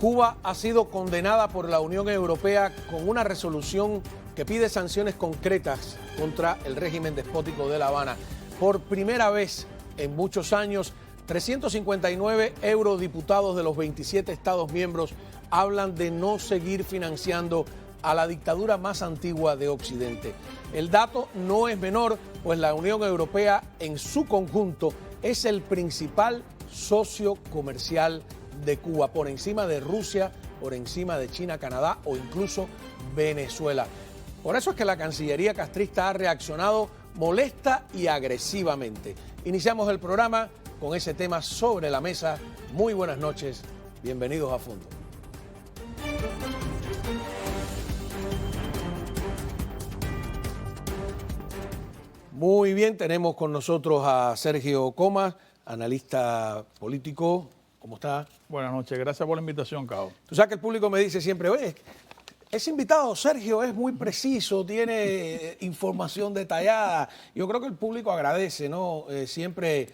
Cuba ha sido condenada por la Unión Europea con una resolución que pide sanciones concretas contra el régimen despótico de La Habana. Por primera vez en muchos años, 359 eurodiputados de los 27 Estados miembros hablan de no seguir financiando a la dictadura más antigua de Occidente. El dato no es menor, pues la Unión Europea en su conjunto es el principal socio comercial de Cuba, por encima de Rusia, por encima de China, Canadá o incluso Venezuela. Por eso es que la Cancillería castrista ha reaccionado molesta y agresivamente. Iniciamos el programa con ese tema sobre la mesa. Muy buenas noches, bienvenidos a Fondo. Muy bien, tenemos con nosotros a Sergio Comas, analista político. ¿Cómo está? Buenas noches, gracias por la invitación, Cabo. Tú sabes que el público me dice siempre, oye, ese invitado, Sergio, es muy preciso, tiene información detallada. Yo creo que el público agradece, ¿no? Siempre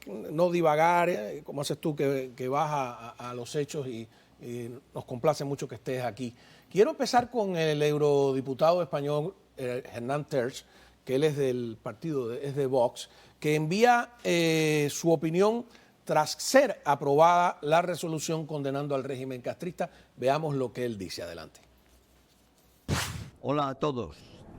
no divagar, como haces tú, que vas a los hechos y nos complace mucho que estés aquí. Quiero empezar con el eurodiputado español Hernán Terç, que él es del partido, es de Vox, que envía su opinión tras ser aprobada la resolución condenando al régimen castrista. Veamos lo que él dice. Adelante. Hola a todos.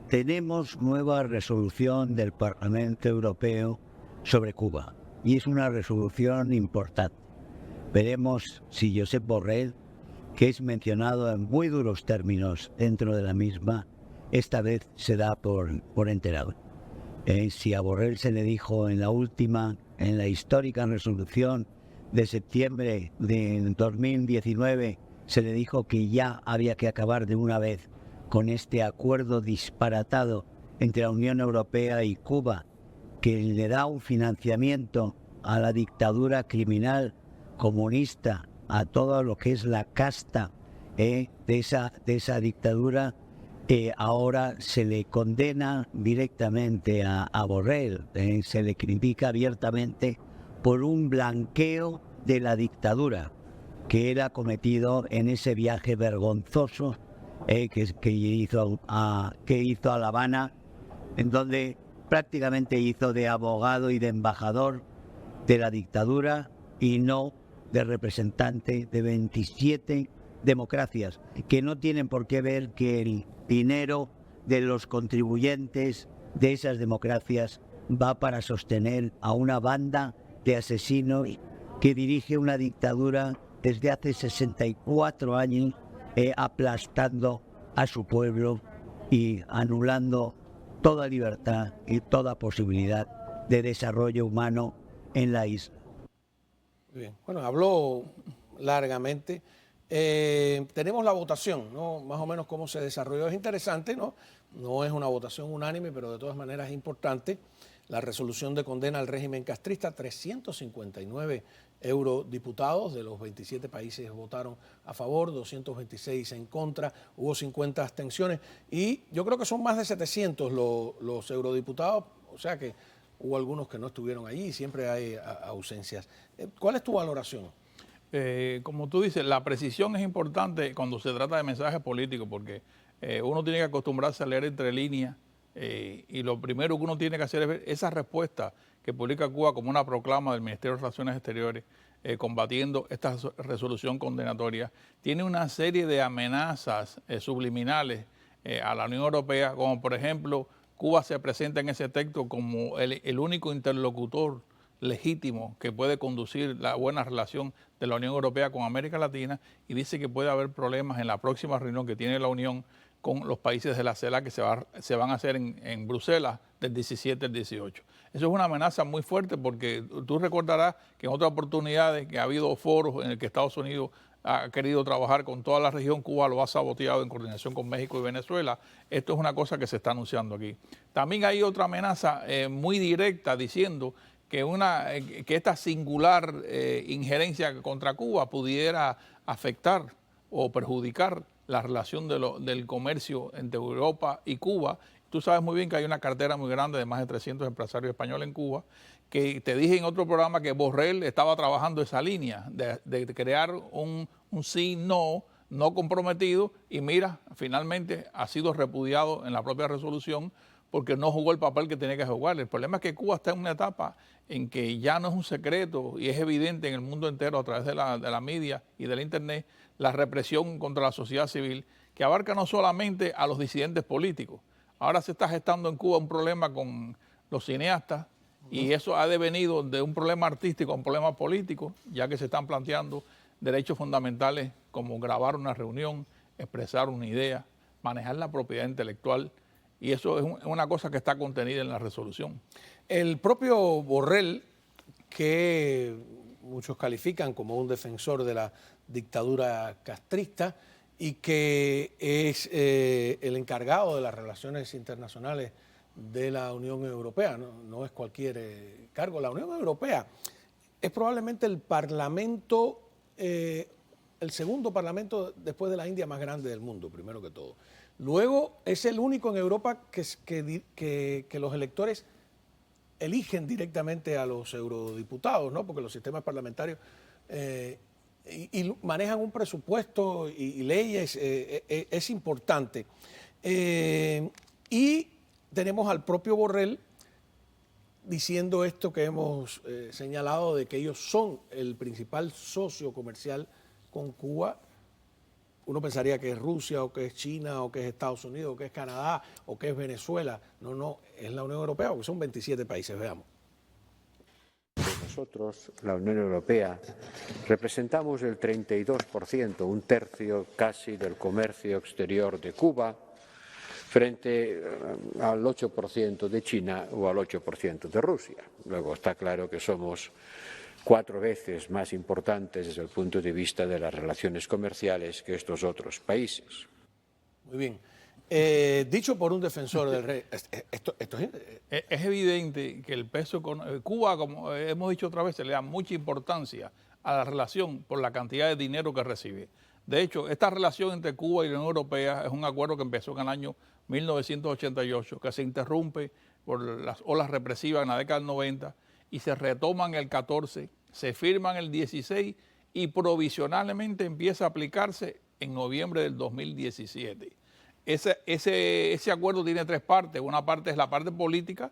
Tenemos nueva resolución del Parlamento Europeo sobre Cuba y es una resolución importante. Veremos si Josep Borrell, que es mencionado en muy duros términos dentro de la misma, esta vez se da por enterado. Si a Borrell se le dijo en la histórica resolución de septiembre de 2019, se le dijo que ya había que acabar de una vez con este acuerdo disparatado entre la Unión Europea y Cuba, que le da un financiamiento a la dictadura criminal comunista, a todo lo que es la casta de esa dictadura. Ahora se le condena directamente a Borrell, se le critica abiertamente por un blanqueo de la dictadura que él ha cometido en ese viaje vergonzoso que hizo a La Habana, en donde prácticamente hizo de abogado y de embajador de la dictadura y no de representante de 27 democracias, que no tienen por qué ver que el dinero de los contribuyentes de esas democracias va para sostener a una banda de asesinos que dirige una dictadura desde hace 64 años, aplastando a su pueblo y anulando toda libertad y toda posibilidad de desarrollo humano en la isla. Bien. Bueno, habló largamente. Tenemos la votación, ¿no? Más o menos cómo se desarrolló. Es interesante, ¿no? No es una votación unánime, pero de todas maneras es importante. La resolución de condena al régimen castrista, 359 eurodiputados de los 27 países votaron a favor, 226 en contra, hubo 50 abstenciones y yo creo que son más de 700 los eurodiputados, o sea que hubo algunos que no estuvieron allí y siempre hay ausencias. ¿Cuál es tu valoración? Como tú dices, la precisión es importante cuando se trata de mensajes políticos porque uno tiene que acostumbrarse a leer entre líneas y lo primero que uno tiene que hacer es ver esa respuesta que publica Cuba como una proclama del Ministerio de Relaciones Exteriores combatiendo esta resolución condenatoria. Tiene una serie de amenazas subliminales a la Unión Europea, como por ejemplo Cuba se presenta en ese texto como el único interlocutor legítimo que puede conducir la buena relación de la Unión Europea con América Latina y dice que puede haber problemas en la próxima reunión que tiene la Unión con los países de la CELAC que se van a hacer en Bruselas del 17 al 18. Eso es una amenaza muy fuerte porque tú recordarás que en otras oportunidades que ha habido foros en el que Estados Unidos ha querido trabajar con toda la región, Cuba lo ha saboteado en coordinación con México y Venezuela. Esto es una cosa que se está anunciando aquí. También hay otra amenaza muy directa diciendo que esta singular injerencia contra Cuba pudiera afectar o perjudicar la relación del comercio entre Europa y Cuba tú sabes muy bien que hay una cartera muy grande de más de 300 empresarios españoles en Cuba, que te dije en otro programa que Borrell estaba trabajando esa línea de crear un sí, no comprometido, y mira, finalmente ha sido repudiado en la propia resolución porque no jugó el papel que tenía que jugar. El problema es que Cuba está en una etapa en que ya no es un secreto y es evidente en el mundo entero a través de la media y del internet la represión contra la sociedad civil, que abarca no solamente a los disidentes políticos. Ahora se está gestando en Cuba un problema con los cineastas, y eso ha devenido de un problema artístico a un problema político, ya que se están planteando derechos fundamentales como grabar una reunión, expresar una idea, manejar la propiedad intelectual, y eso es una cosa que está contenida en la resolución. El propio Borrell, que muchos califican como un defensor de la dictadura castrista y que es el encargado de las relaciones internacionales de la Unión Europea, no es cualquier cargo. La Unión Europea es probablemente el parlamento, el segundo parlamento después de la India más grande del mundo, primero que todo. Luego es el único en Europa que los electores eligen directamente a los eurodiputados, ¿no? Porque los sistemas parlamentarios y manejan un presupuesto y leyes, es importante. Y tenemos al propio Borrell diciendo esto que hemos señalado, de que ellos son el principal socio comercial con Cuba. Uno pensaría que es Rusia, o que es China, o que es Estados Unidos, o que es Canadá, o que es Venezuela. No, es la Unión Europea, porque son 27 países, veamos. Nosotros, la Unión Europea, representamos el 32%, un tercio casi del comercio exterior de Cuba, frente al 8% de China o al 8% de Rusia. Luego está claro que somos 4 veces más importantes desde el punto de vista de las relaciones comerciales que estos otros países. Muy bien. Dicho por un defensor del rey, Es evidente que el peso Cuba, como hemos dicho otra vez, se le da mucha importancia a la relación por la cantidad de dinero que recibe. De hecho, esta relación entre Cuba y la Unión Europea es un acuerdo que empezó en el año 1988, que se interrumpe por las olas represivas en la década del 90 y se retoman el 14, se firman el 16 y provisionalmente empieza a aplicarse en noviembre del 2017. Ese acuerdo tiene 3 partes. Una parte es la parte política,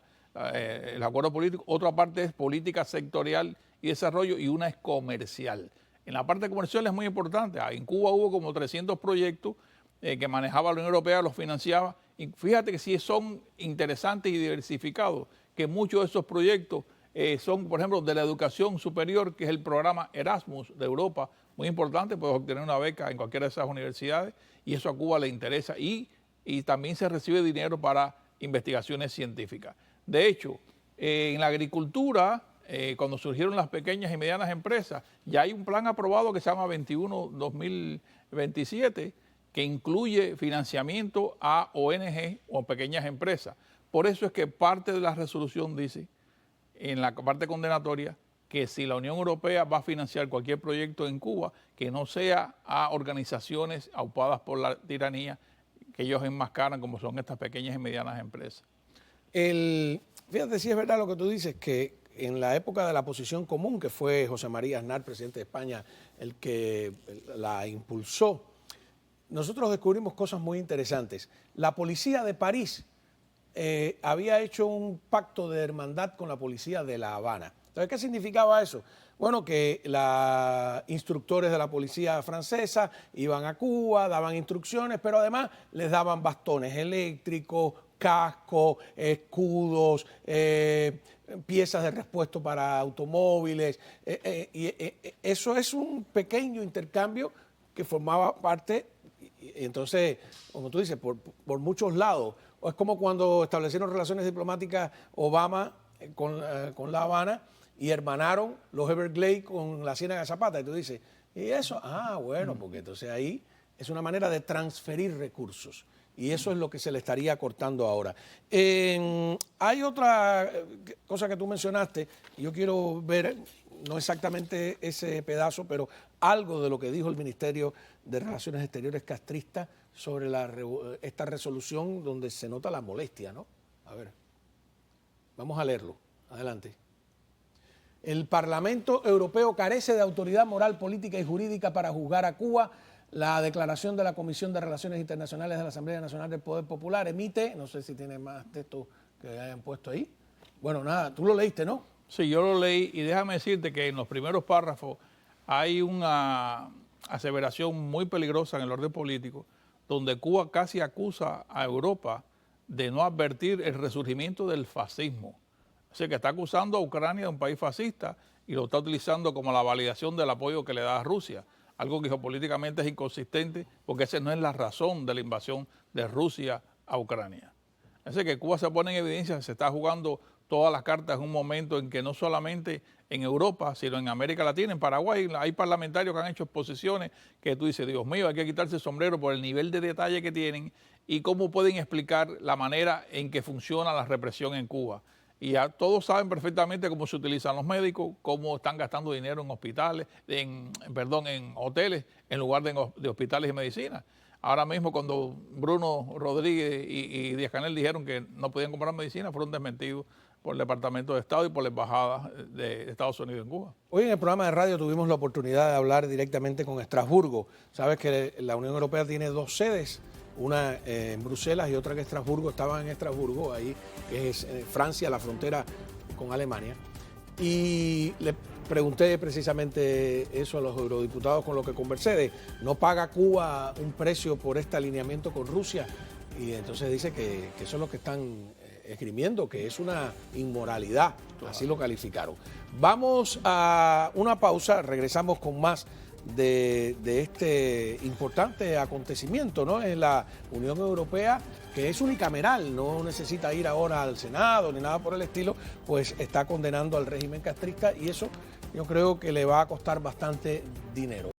el acuerdo político, otra parte es política sectorial y desarrollo, y una es comercial. En la parte comercial es muy importante. En Cuba hubo como 300 proyectos que manejaba la Unión Europea, los financiaba. Y fíjate que sí son interesantes y diversificados, que muchos de esos proyectos son, por ejemplo, de la educación superior, que es el programa Erasmus de Europa, muy importante, puedes obtener una beca en cualquiera de esas universidades, y eso a Cuba le interesa. Y también se recibe dinero para investigaciones científicas. De hecho, en la agricultura, cuando surgieron las pequeñas y medianas empresas, ya hay un plan aprobado que se llama 21-2027, que incluye financiamiento a ONG o pequeñas empresas. Por eso es que parte de la resolución dice, en la parte condenatoria, que si la Unión Europea va a financiar cualquier proyecto en Cuba, que no sea a organizaciones aupadas por la tiranía, que ellos enmascaran, como son estas pequeñas y medianas empresas. Fíjate, si es verdad lo que tú dices, que en la época de la Posición Común, que fue José María Aznar, presidente de España, el que la impulsó, nosotros descubrimos cosas muy interesantes. La policía de París había hecho un pacto de hermandad con la policía de La Habana. ¿Sabes qué significaba eso? Bueno, que los instructores de la policía francesa iban a Cuba, daban instrucciones, pero además les daban bastones eléctricos, cascos, escudos, piezas de repuesto para automóviles. Eso es un pequeño intercambio que formaba parte, y entonces, como tú dices, por muchos lados. Es como cuando establecieron relaciones diplomáticas Obama con La Habana y hermanaron los Everglades con la Ciénaga de Zapata. Y tú dices, ¿y eso? Bueno, porque entonces ahí es una manera de transferir recursos. Y eso es lo que se le estaría cortando ahora. Hay otra cosa que tú mencionaste, y yo quiero ver no exactamente ese pedazo, pero algo de lo que dijo el Ministerio de Relaciones Exteriores castrista sobre esta resolución donde se nota la molestia, ¿no? A ver, vamos a leerlo. Adelante. El Parlamento Europeo carece de autoridad moral, política y jurídica para juzgar a Cuba. La declaración de la Comisión de Relaciones Internacionales de la Asamblea Nacional del Poder Popular emite, no sé si tiene más texto que hayan puesto ahí. Bueno, nada, tú lo leíste, ¿no? Sí, yo lo leí y déjame decirte que en los primeros párrafos hay una aseveración muy peligrosa en el orden político, donde Cuba casi acusa a Europa de no advertir el resurgimiento del fascismo. O sea, que está acusando a Ucrania de un país fascista y lo está utilizando como la validación del apoyo que le da a Rusia, algo que geopolíticamente es inconsistente porque esa no es la razón de la invasión de Rusia a Ucrania. Así que Cuba se pone en evidencia, se está jugando todas las cartas en un momento en que no solamente en Europa, sino en América Latina, en Paraguay, hay parlamentarios que han hecho exposiciones que tú dices, Dios mío, hay que quitarse el sombrero por el nivel de detalle que tienen y cómo pueden explicar la manera en que funciona la represión en Cuba. Y ya todos saben perfectamente cómo se utilizan los médicos, cómo están gastando dinero en hospitales, en hoteles, en lugar de hospitales y medicinas. Ahora mismo cuando Bruno Rodríguez y Díaz-Canel dijeron que no podían comprar medicina, fueron desmentidos por el Departamento de Estado y por la Embajada de Estados Unidos en Cuba. Hoy en el programa de radio tuvimos la oportunidad de hablar directamente con Estrasburgo. Sabes que la Unión Europea tiene dos sedes, una en Bruselas y otra en Estrasburgo. Estaban en Estrasburgo, ahí que es Francia, la frontera con Alemania. Y le pregunté precisamente eso a los eurodiputados con los que conversé, de no paga Cuba un precio por este alineamiento con Rusia. Y entonces dice que eso es lo que están esgrimiendo, que es una inmoralidad, así lo calificaron. Vamos a una pausa, regresamos con más de este importante acontecimiento, ¿no? En la Unión Europea, que es unicameral, no necesita ir ahora al Senado ni nada por el estilo, pues está condenando al régimen castrista y eso yo creo que le va a costar bastante dinero.